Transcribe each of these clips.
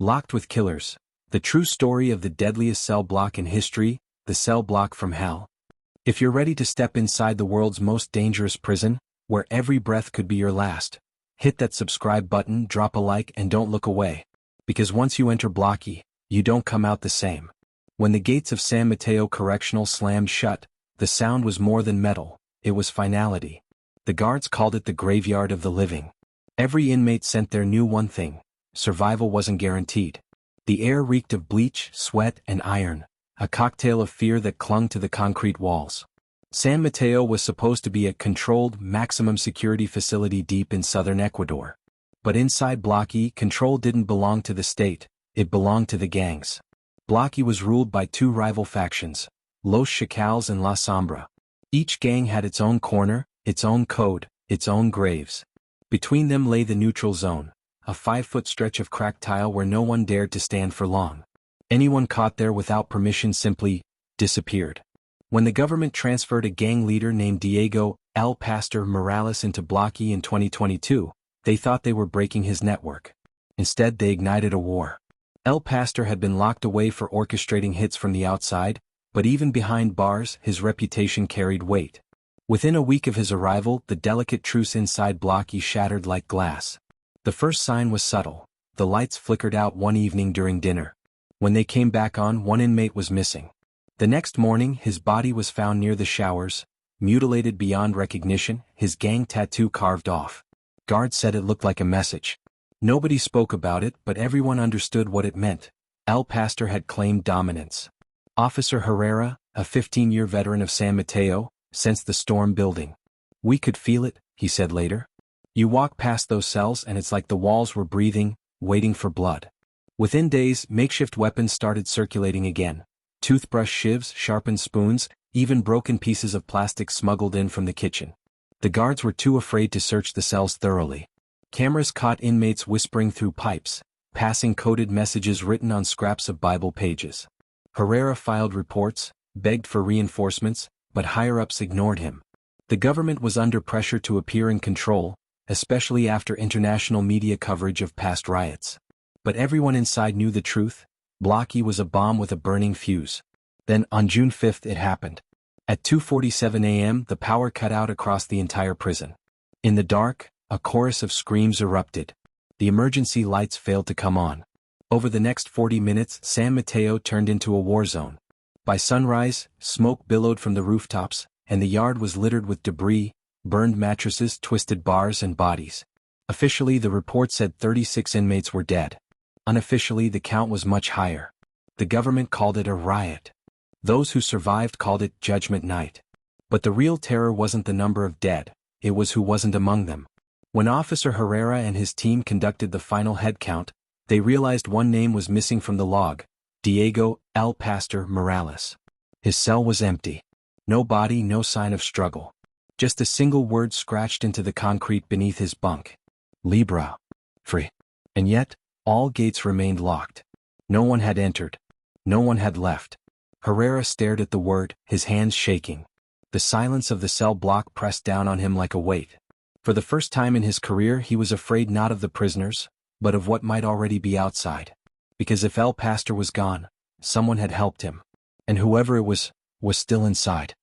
Locked with killers. The true story of the deadliest cell block in history, the cell block from hell. If you're ready to step inside the world's most dangerous prison, where every breath could be your last, hit that subscribe button, drop a like, and don't look away. Because once you enter Block E, you don't come out the same. When the gates of San Mateo Correctional slammed shut, the sound was more than metal, it was finality. The guards called it the graveyard of the living. Every inmate sent their knew one thing: survival wasn't guaranteed. The air reeked of bleach, sweat, and iron, a cocktail of fear that clung to the concrete walls. San Mateo was supposed to be a controlled, maximum security facility deep in southern Ecuador. But inside Block E, control didn't belong to the state, it belonged to the gangs. Block E was ruled by two rival factions, Los Chacals and La Sombra. Each gang had its own corner, its own code, its own graves. Between them lay the neutral zone, a 5-foot stretch of cracked tile where no one dared to stand for long. Anyone caught there without permission simply disappeared. When the government transferred a gang leader named Diego El Pastor Morales into Block E in 2022, they thought they were breaking his network. Instead, they ignited a war. El Pastor had been locked away for orchestrating hits from the outside, but even behind bars, his reputation carried weight. Within a week of his arrival, the delicate truce inside Block E shattered like glass. The first sign was subtle. The lights flickered out one evening during dinner. When they came back on, one inmate was missing. The next morning, his body was found near the showers, mutilated beyond recognition, his gang tattoo carved off. Guards said it looked like a message. Nobody spoke about it, but everyone understood what it meant. El Pastor had claimed dominance. Officer Herrera, a 15-year veteran of San Mateo, sensed the storm building. "We could feel it," he said later. "You walk past those cells and it's like the walls were breathing, waiting for blood." Within days, makeshift weapons started circulating again. Toothbrush shivs, sharpened spoons, even broken pieces of plastic smuggled in from the kitchen. The guards were too afraid to search the cells thoroughly. Cameras caught inmates whispering through pipes, passing coded messages written on scraps of Bible pages. Herrera filed reports, begged for reinforcements, but higher-ups ignored him. The government was under pressure to appear in control, especially after international media coverage of past riots. But everyone inside knew the truth: Block E was a bomb with a burning fuse. Then, on June 5th, it happened. At 2:47 a.m., the power cut out across the entire prison. In the dark, a chorus of screams erupted. The emergency lights failed to come on. Over the next 40 minutes, San Mateo turned into a war zone. By sunrise, smoke billowed from the rooftops, and the yard was littered with debris, burned mattresses, twisted bars, and bodies. Officially, the report said 36 inmates were dead. Unofficially, the count was much higher. The government called it a riot. Those who survived called it Judgment Night. But the real terror wasn't the number of dead, it was who wasn't among them. When Officer Herrera and his team conducted the final head count, they realized one name was missing from the log: Diego El Pastor Morales. His cell was empty. No body, no sign of struggle. Just a single word scratched into the concrete beneath his bunk: Libra. Free. And yet, all gates remained locked. No one had entered. No one had left. Herrera stared at the word, his hands shaking. The silence of the cell block pressed down on him like a weight. For the first time in his career, he was afraid not of the prisoners, but of what might already be outside. Because if El Pastor was gone, someone had helped him. And whoever it was still inside.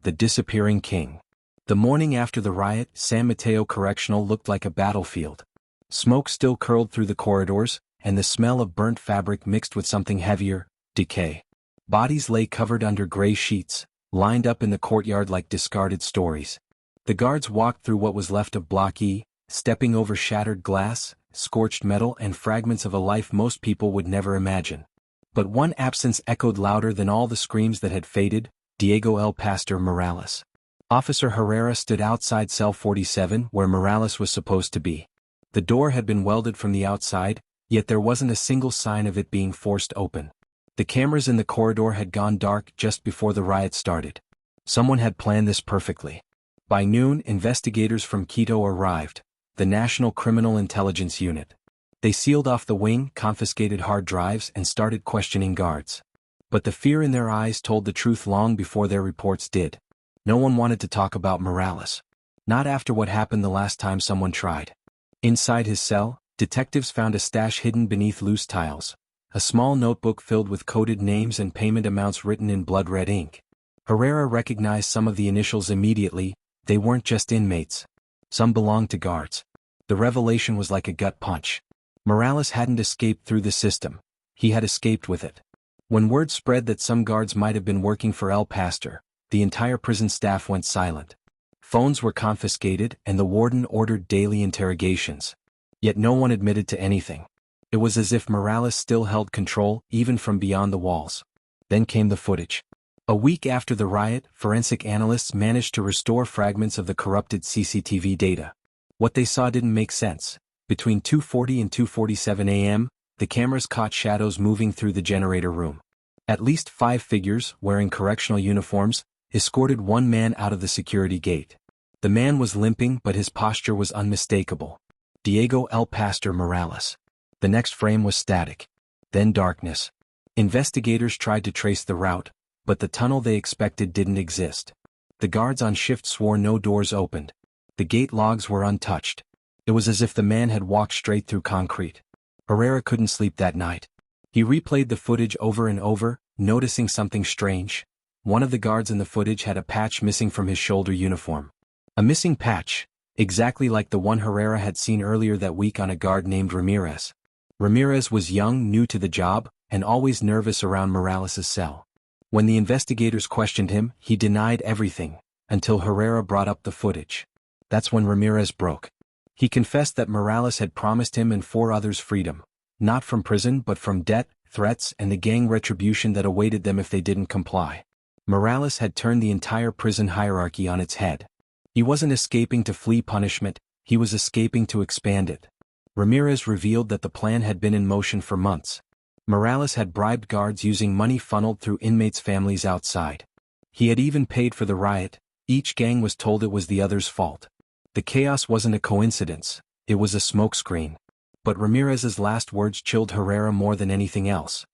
The disappearing king. The morning after the riot, San Mateo Correctional looked like a battlefield. Smoke still curled through the corridors, and the smell of burnt fabric mixed with something heavier: decay. Bodies lay covered under gray sheets, lined up in the courtyard like discarded stories. The guards walked through what was left of Block E, stepping over shattered glass, scorched metal, and fragments of a life most people would never imagine. But one absence echoed louder than all the screams that had faded: Diego El Pastor Morales. Officer Herrera stood outside cell 47 where Morales was supposed to be. The door had been welded from the outside, yet there wasn't a single sign of it being forced open. The cameras in the corridor had gone dark just before the riot started. Someone had planned this perfectly. By noon, investigators from Quito arrived, the National Criminal Intelligence Unit. They sealed off the wing, confiscated hard drives, and started questioning guards. But the fear in their eyes told the truth long before their reports did. No one wanted to talk about Morales. Not after what happened the last time someone tried. Inside his cell, Detectives found a stash hidden beneath loose tiles, a small notebook filled with coded names and payment amounts written in blood-red ink. Herrera recognized some of the initials immediately. They weren't just inmates. Some belonged to guards. The revelation was like a gut punch. Morales hadn't escaped through the system. He had escaped with it. When word spread that some guards might have been working for El Pastor, the entire prison staff went silent. Phones were confiscated and the warden ordered daily interrogations. Yet no one admitted to anything. It was as if Morales still held control, even from beyond the walls. Then came the footage. A week after the riot, forensic analysts managed to restore fragments of the corrupted CCTV data. What they saw didn't make sense. Between 2:40 and 2:47 a.m., the cameras caught shadows moving through the generator room. At least 5 figures, wearing correctional uniforms, escorted one man out of the security gate. The man was limping, but his posture was unmistakable. Diego El Pastor Morales. The next frame was static. Then darkness. Investigators tried to trace the route, but the tunnel they expected didn't exist. The guards on shift swore no doors opened. The gate logs were untouched. It was as if the man had walked straight through concrete. Herrera couldn't sleep that night. He replayed the footage over and over, noticing something strange. One of the guards in the footage had a patch missing from his shoulder uniform. A missing patch, exactly like the one Herrera had seen earlier that week on a guard named Ramirez. Ramirez was young, new to the job, and always nervous around Morales' cell. When the investigators questioned him, he denied everything, until Herrera brought up the footage. That's when Ramirez broke. He confessed that Morales had promised him and 4 others freedom, not from prison but from debt, threats, and the gang retribution that awaited them if they didn't comply. Morales had turned the entire prison hierarchy on its head. He wasn't escaping to flee punishment, he was escaping to expand it. Ramirez revealed that the plan had been in motion for months. Morales had bribed guards using money funneled through inmates' families outside. He had even paid for the riot. Each gang was told it was the other's fault. The chaos wasn't a coincidence, it was a smokescreen. But Ramirez's last words chilled Herrera more than anything else.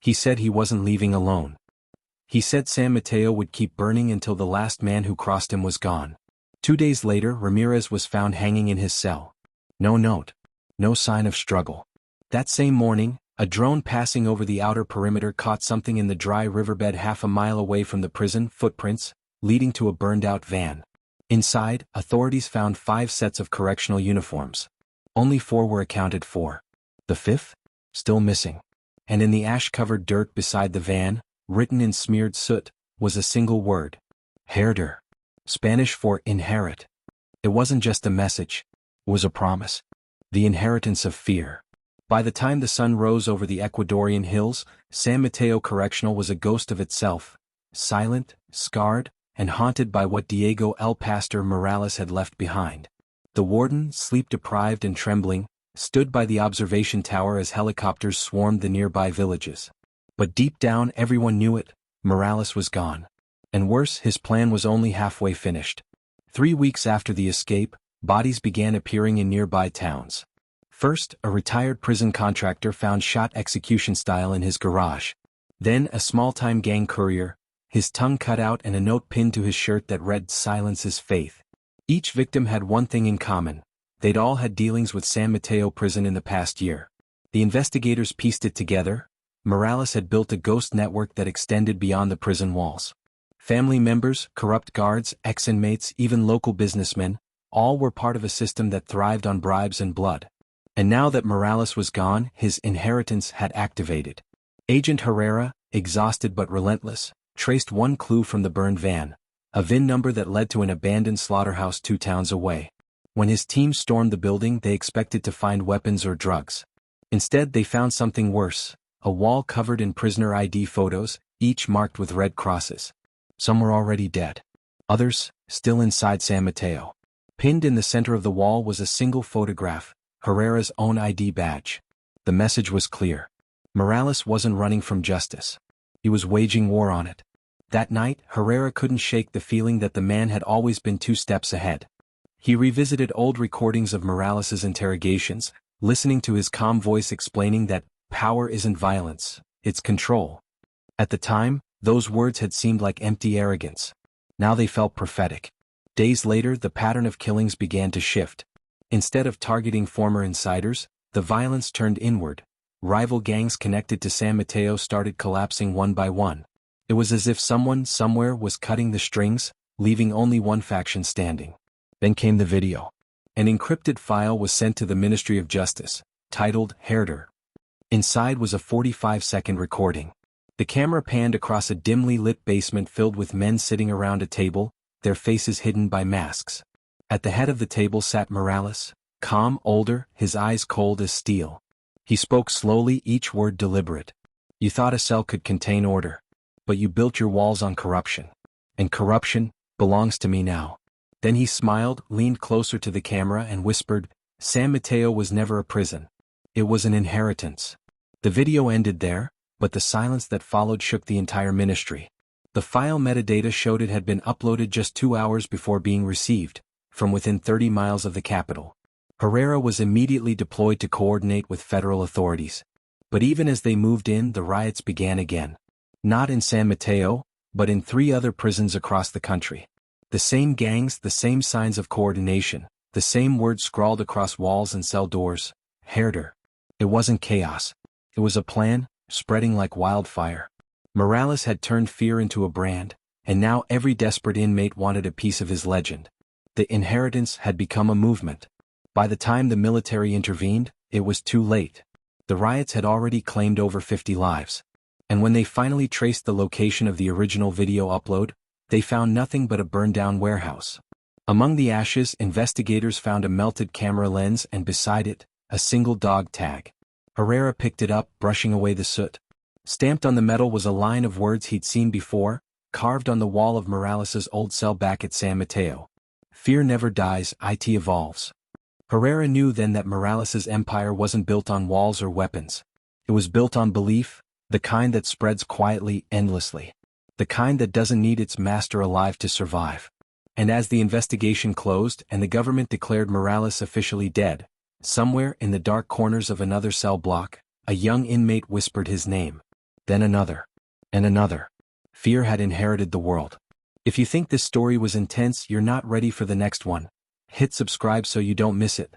He said he wasn't leaving alone. He said San Mateo would keep burning until the last man who crossed him was gone. 2 days later, Ramirez was found hanging in his cell. No note. No sign of struggle. That same morning, a drone passing over the outer perimeter caught something in the dry riverbed half a mile away from the prison, footprints, leading to a burned-out van. Inside, authorities found 5 sets of correctional uniforms. Only 4 were accounted for. The 5th? Still missing. And in the ash-covered dirt beside the van, written in smeared soot, was a single word. Herder. Spanish for inherit. It wasn't just a message. It was a promise. The inheritance of fear. By the time the sun rose over the Ecuadorian hills, San Mateo Correctional was a ghost of itself, silent, scarred, and haunted by what Diego El Pastor Morales had left behind. The warden, sleep-deprived and trembling, stood by the observation tower as helicopters swarmed the nearby villages. But deep down everyone knew it, Morales was gone. And worse, his plan was only halfway finished. 3 weeks after the escape, bodies began appearing in nearby towns. First, a retired prison contractor found shot execution style in his garage. Then, a small-time gang courier, his tongue cut out and a note pinned to his shirt that read, "Silence is faith." Each victim had one thing in common. They'd all had dealings with San Mateo prison in the past year. The investigators pieced it together. Morales had built a ghost network that extended beyond the prison walls. Family members, corrupt guards, ex-inmates, even local businessmen, all were part of a system that thrived on bribes and blood. And now that Morales was gone, his inheritance had activated. Agent Herrera, exhausted but relentless, traced one clue from the burned van, a VIN number that led to an abandoned slaughterhouse 2 towns away. When his team stormed the building, they expected to find weapons or drugs. Instead, they found something worse, a wall covered in prisoner ID photos, each marked with red crosses. Some were already dead. Others, still inside San Mateo. Pinned in the center of the wall was a single photograph, Herrera's own ID badge. The message was clear. Morales wasn't running from justice. He was waging war on it. That night, Herrera couldn't shake the feeling that the man had always been 2 steps ahead. He revisited old recordings of Morales's interrogations, listening to his calm voice explaining that power isn't violence, it's control. At the time, those words had seemed like empty arrogance. Now they felt prophetic. Days later, the pattern of killings began to shift. Instead of targeting former insiders, The violence turned inward. Rival gangs connected to San Mateo started collapsing one by one. It was as if someone somewhere was cutting the strings, leaving only one faction standing. Then came the video. An encrypted file was sent to the Ministry of Justice, titled Herder. Inside was a 45-second recording. The camera panned across a dimly lit basement filled with men sitting around a table, their faces hidden by masks. At the head of the table sat Morales, calm, older, his eyes cold as steel. He spoke slowly, each word deliberate. You thought a cell could contain order. But you built your walls on corruption. And corruption belongs to me now. Then he smiled, leaned closer to the camera and whispered, San Mateo was never a prison. It was an inheritance. The video ended there, but the silence that followed shook the entire ministry. The file metadata showed it had been uploaded just 2 hours before being received, from within 30 miles of the capital. Herrera was immediately deployed to coordinate with federal authorities. But even as they moved in, the riots began again. Not in San Mateo, but in 3 other prisons across the country. The same gangs, the same signs of coordination, the same words scrawled across walls and cell doors. Herder. It wasn't chaos. It was a plan, spreading like wildfire. Morales had turned fear into a brand, and now every desperate inmate wanted a piece of his legend. The inheritance had become a movement. By the time the military intervened, it was too late. The riots had already claimed over 50 lives. And when they finally traced the location of the original video upload, they found nothing but a burned-down warehouse. Among the ashes, investigators found a melted camera lens and beside it, a single dog tag. Herrera picked it up, brushing away the soot. Stamped on the metal was a line of words he'd seen before, carved on the wall of Morales's old cell back at San Mateo. Fear never dies, it evolves. Herrera knew then that Morales's empire wasn't built on walls or weapons. It was built on belief, the kind that spreads quietly, endlessly. The kind that doesn't need its master alive to survive. And as the investigation closed and the government declared Morales officially dead, somewhere in the dark corners of another cell block, a young inmate whispered his name. Then another. And another. Fear had inherited the world. If you think this story was intense, you're not ready for the next one. Hit subscribe so you don't miss it.